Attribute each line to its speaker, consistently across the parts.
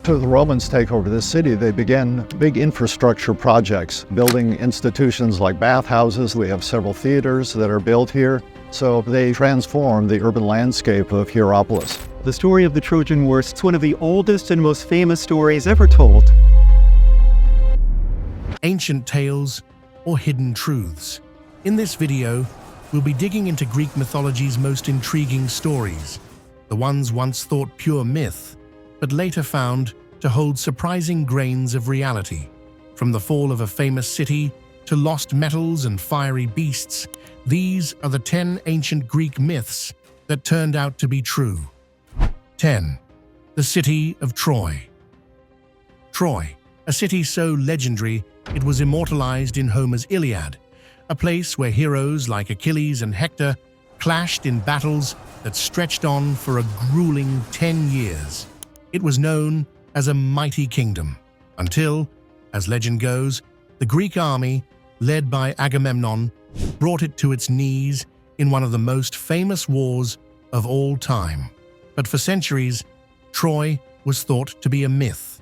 Speaker 1: After the Romans take over this city, they begin big infrastructure projects, building institutions like bathhouses. We have several theaters that are built here. So they transform the urban landscape of Hierapolis.
Speaker 2: The story of the Trojan War is one of the oldest and most famous stories ever told.
Speaker 3: Ancient tales or hidden truths. In this video, we'll be digging into Greek mythology's most intriguing stories, the ones once thought pure myth, but later found to hold surprising grains of reality. From the fall of a famous city to lost metals and fiery beasts, these are the 10 ancient Greek myths that turned out to be true. 10. The City of Troy. Troy, a city so legendary it was immortalized in Homer's Iliad, a place where heroes like Achilles and Hector clashed in battles that stretched on for a grueling 10 years. It was known as a mighty kingdom, until, as legend goes, the Greek army, led by Agamemnon, brought it to its knees in one of the most famous wars of all time. But for centuries, Troy was thought to be a myth,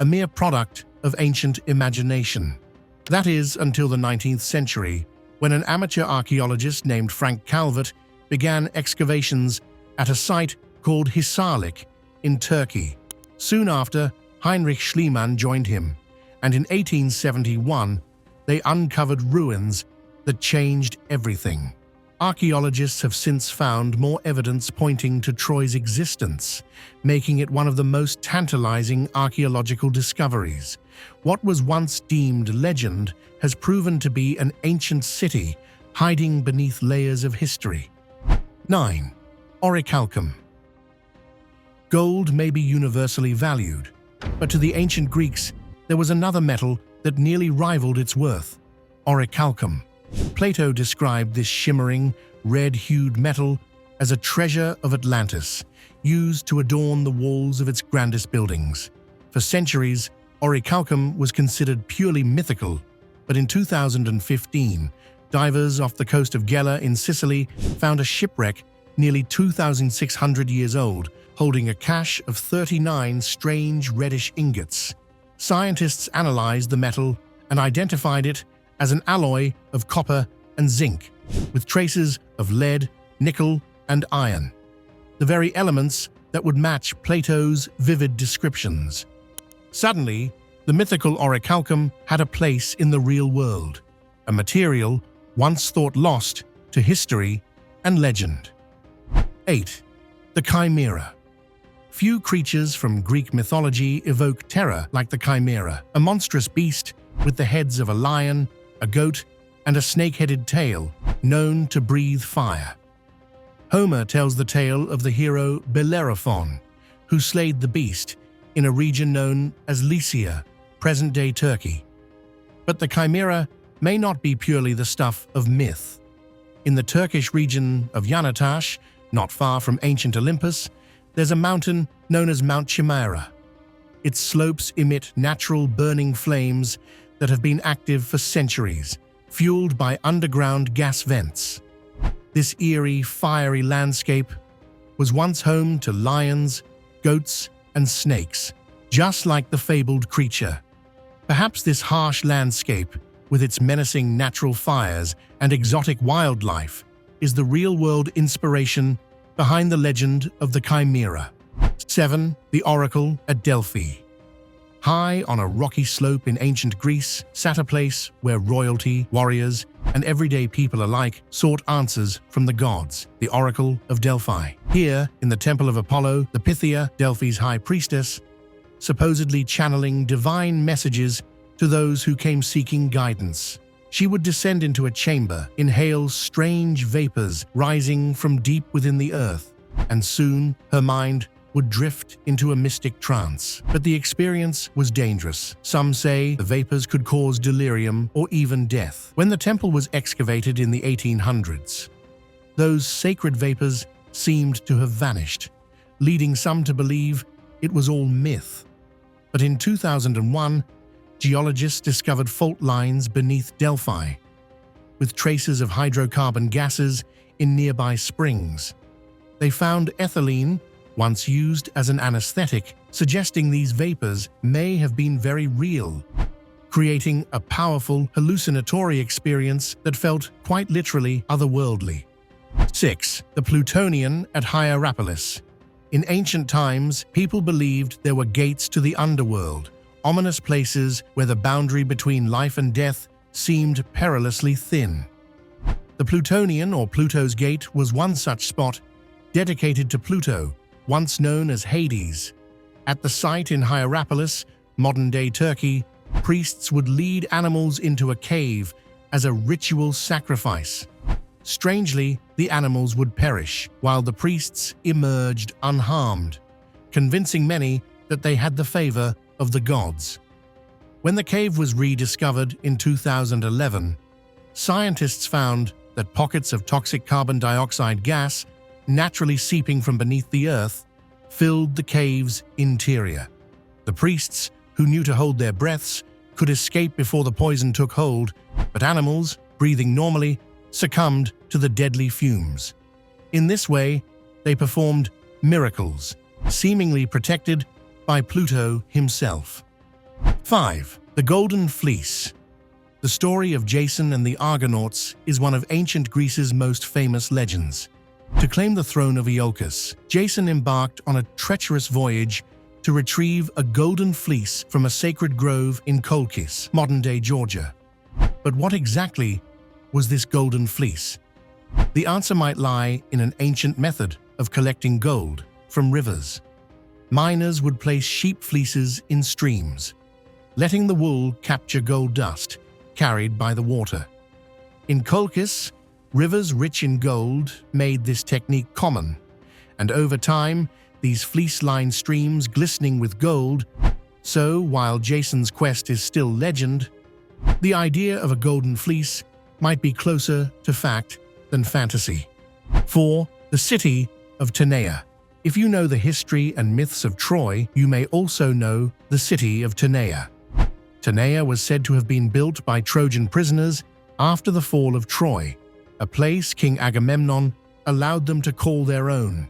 Speaker 3: a mere product of ancient imagination. That is, until the 19th century, when an amateur archaeologist named Frank Calvert began excavations at a site called Hisarlik in Turkey. Soon after, Heinrich Schliemann joined him, and in 1871, they uncovered ruins that changed everything. Archaeologists have since found more evidence pointing to Troy's existence, making it one of the most tantalizing archaeological discoveries. What was once deemed legend has proven to be an ancient city hiding beneath layers of history. 9. Orichalcum. Gold may be universally valued, but to the ancient Greeks, there was another metal that nearly rivaled its worth: orichalcum. Plato described this shimmering, red-hued metal as a treasure of Atlantis, used to adorn the walls of its grandest buildings. For centuries, orichalcum was considered purely mythical, but in 2015, divers off the coast of Gela in Sicily found a shipwreck nearly 2,600 years old, holding a cache of 39 strange reddish ingots. Scientists analyzed the metal and identified it as an alloy of copper and zinc, with traces of lead, nickel, and iron, the very elements that would match Plato's vivid descriptions. Suddenly, the mythical orichalcum had a place in the real world, a material once thought lost to history and legend. 8. The Chimera. Few creatures from Greek mythology evoke terror like the Chimera, a monstrous beast with the heads of a lion, a goat, and a snake-headed tail, known to breathe fire. Homer tells the tale of the hero Bellerophon, who slayed the beast in a region known as Lycia, present-day Turkey. But the Chimera may not be purely the stuff of myth. In the Turkish region of Yanataş, not far from ancient Olympus, there's a mountain known as Mount Chimera. Its slopes emit natural burning flames that have been active for centuries, fueled by underground gas vents. This eerie, fiery landscape was once home to lions, goats, and snakes, just like the fabled creature. Perhaps this harsh landscape, with its menacing natural fires and exotic wildlife, is the real-world inspiration behind the legend of the Chimera. 7. The Oracle at Delphi. High on a rocky slope in ancient Greece sat a place where royalty, warriors, and everyday people alike sought answers from the gods, the Oracle of Delphi. Here, in the Temple of Apollo, the Pythia, Delphi's high priestess, supposedly channeling divine messages to those who came seeking guidance. She would descend into a chamber, inhale strange vapors rising from deep within the earth, and soon her mind would drift into a mystic trance. But the experience was dangerous. Some say the vapors could cause delirium or even death. When the temple was excavated in the 1800s, those sacred vapors seemed to have vanished, leading some to believe it was all myth. But in 2001, geologists discovered fault lines beneath Delphi, with traces of hydrocarbon gases in nearby springs. They found ethylene, once used as an anesthetic, suggesting these vapors may have been very real, creating a powerful hallucinatory experience that felt quite literally otherworldly. 6. The Plutonian at Hierapolis. In ancient times, people believed there were gates to the underworld, ominous places where the boundary between life and death seemed perilously thin. The Plutonian, or Pluto's Gate, was one such spot, dedicated to Pluto, once known as Hades. At the site in Hierapolis, modern-day Turkey, priests would lead animals into a cave as a ritual sacrifice. Strangely, the animals would perish, while the priests emerged unharmed, convincing many that they had the favor of the gods. When the cave was rediscovered in 2011, scientists found that pockets of toxic carbon dioxide gas, naturally seeping from beneath the earth, filled the cave's interior. The priests, who knew to hold their breaths, could escape before the poison took hold, but animals, breathing normally, succumbed to the deadly fumes. In this way, they performed miracles, seemingly protected by Pluto himself. 5. The Golden Fleece. The story of Jason and the Argonauts is one of ancient Greece's most famous legends. To claim the throne of Iolcus, Jason embarked on a treacherous voyage to retrieve a golden fleece from a sacred grove in Kolchis, modern-day Georgia. But what exactly was this golden fleece? The answer might lie in an ancient method of collecting gold from rivers. Miners would place sheep fleeces in streams, letting the wool capture gold dust carried by the water. In Kolchis, rivers rich in gold made this technique common, and over time, these fleece-lined streams glistening with gold. So, while Jason's quest is still legend, the idea of a golden fleece might be closer to fact than fantasy. 4. The City of Tenea. If you know the history and myths of Troy, you may also know the city of Tenea. Tenea was said to have been built by Trojan prisoners after the fall of Troy, a place King Agamemnon allowed them to call their own.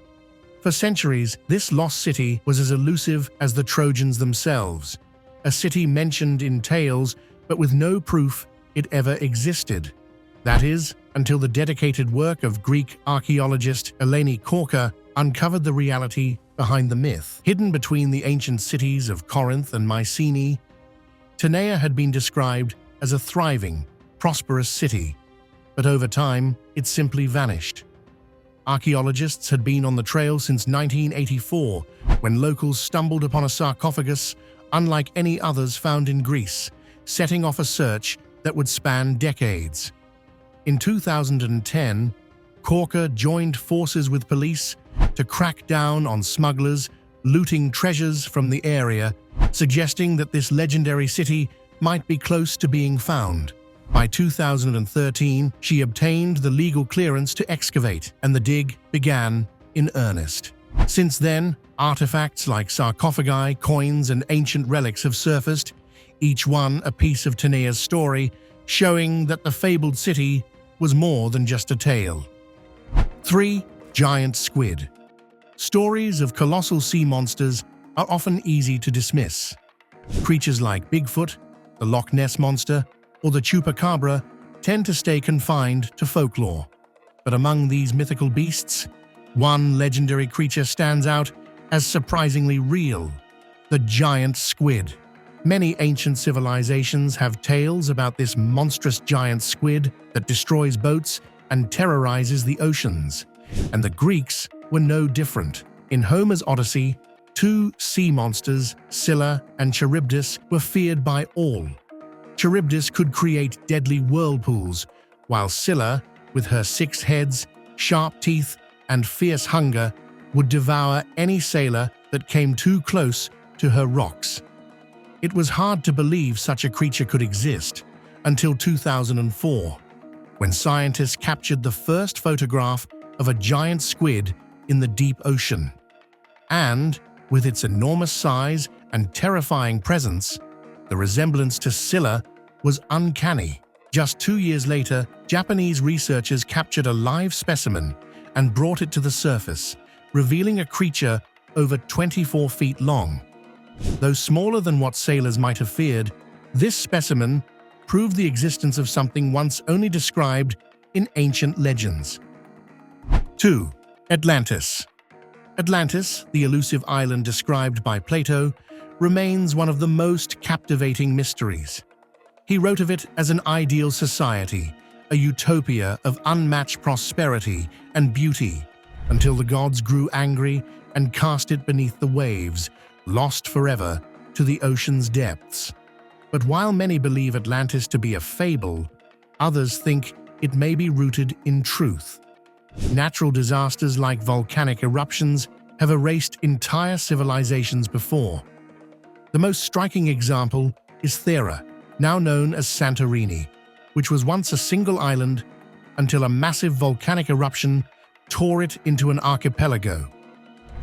Speaker 3: For centuries, this lost city was as elusive as the Trojans themselves, a city mentioned in tales but with no proof it ever existed. That is, until the dedicated work of Greek archaeologist Eleni Korka uncovered the reality behind the myth. Hidden between the ancient cities of Corinth and Mycenae, Tenea had been described as a thriving, prosperous city, but over time it simply vanished. Archaeologists had been on the trail since 1984, when locals stumbled upon a sarcophagus unlike any others found in Greece, setting off a search that would span decades. In 2010, Korka joined forces with police to crack down on smugglers looting treasures from the area, suggesting that this legendary city might be close to being found. By 2013, she obtained the legal clearance to excavate, and the dig began in earnest. Since then, artifacts like sarcophagi, coins, and ancient relics have surfaced, each one a piece of Tenea's story, showing that the fabled city was more than just a tale. 3. Giant squid. Stories of colossal sea monsters are often easy to dismiss. Creatures like Bigfoot, the Loch Ness Monster, or the Chupacabra tend to stay confined to folklore. But among these mythical beasts, one legendary creature stands out as surprisingly real: the giant squid. Many ancient civilizations have tales about this monstrous giant squid that destroys boats and terrorizes the oceans, and the Greeks were no different. In Homer's Odyssey, two sea monsters, Scylla and Charybdis, were feared by all. Charybdis could create deadly whirlpools, while Scylla, with her 6 heads, sharp teeth, and fierce hunger, would devour any sailor that came too close to her rocks. It was hard to believe such a creature could exist until 2004, when scientists captured the first photograph of a giant squid in the deep ocean. And, with its enormous size and terrifying presence, the resemblance to Scylla was uncanny. Just 2 years later, Japanese researchers captured a live specimen and brought it to the surface, revealing a creature over 24 feet long. Though smaller than what sailors might have feared, this specimen proved the existence of something once only described in ancient legends. 2. Atlantis. Atlantis, the elusive island described by Plato, remains one of the most captivating mysteries. He wrote of it as an ideal society, a utopia of unmatched prosperity and beauty, until the gods grew angry and cast it beneath the waves, lost forever to the ocean's depths. But while many believe Atlantis to be a fable, others think it may be rooted in truth. Natural disasters like volcanic eruptions have erased entire civilizations before. The most striking example is Thera, now known as Santorini, which was once a single island until a massive volcanic eruption tore it into an archipelago.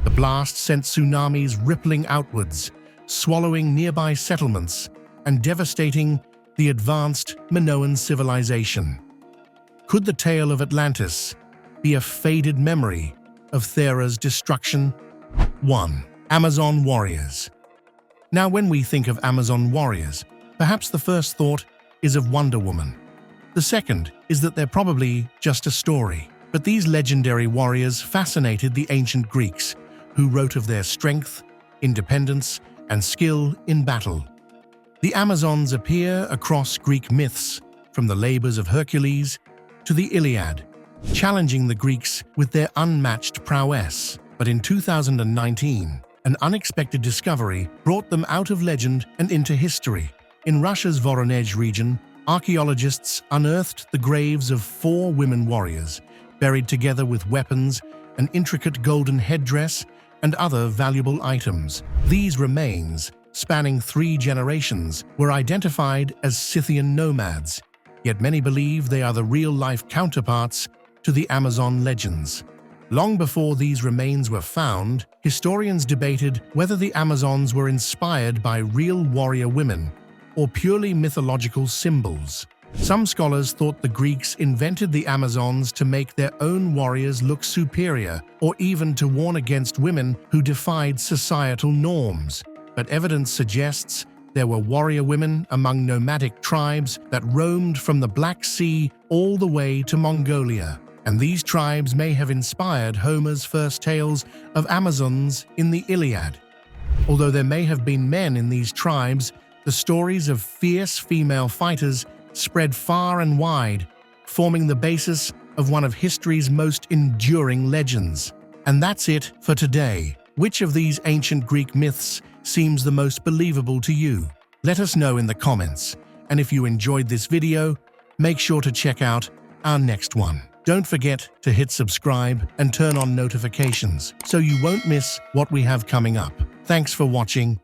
Speaker 3: The blast sent tsunamis rippling outwards, swallowing nearby settlements and devastating the advanced Minoan civilization. Could the tale of Atlantis be a faded memory of Thera's destruction? 1. Amazon warriors. Now, when we think of Amazon warriors, perhaps the first thought is of Wonder Woman. The second is that they're probably just a story. But these legendary warriors fascinated the ancient Greeks, who wrote of their strength, independence, and skill in battle. The Amazons appear across Greek myths, from the labors of Hercules to the Iliad, challenging the Greeks with their unmatched prowess. But in 2019, an unexpected discovery brought them out of legend and into history. In Russia's Voronezh region, archaeologists unearthed the graves of 4 women warriors, buried together with weapons, an intricate golden headdress, and other valuable items. These remains, spanning 3 generations, were identified as Scythian nomads, yet many believe they are the real-life counterparts to the Amazon legends. Long before these remains were found, historians debated whether the Amazons were inspired by real warrior women or purely mythological symbols. Some scholars thought the Greeks invented the Amazons to make their own warriors look superior, or even to warn against women who defied societal norms. But evidence suggests there were warrior women among nomadic tribes that roamed from the Black Sea all the way to Mongolia. And these tribes may have inspired Homer's first tales of Amazons in the Iliad. Although there may have been men in these tribes, the stories of fierce female fighters spread far and wide, forming the basis of one of history's most enduring legends. And that's it for today. Which of these ancient Greek myths seems the most believable to you? Let us know in the comments. And if you enjoyed this video, make sure to check out our next one. Don't forget to hit subscribe and turn on notifications so you won't miss what we have coming up. Thanks for watching.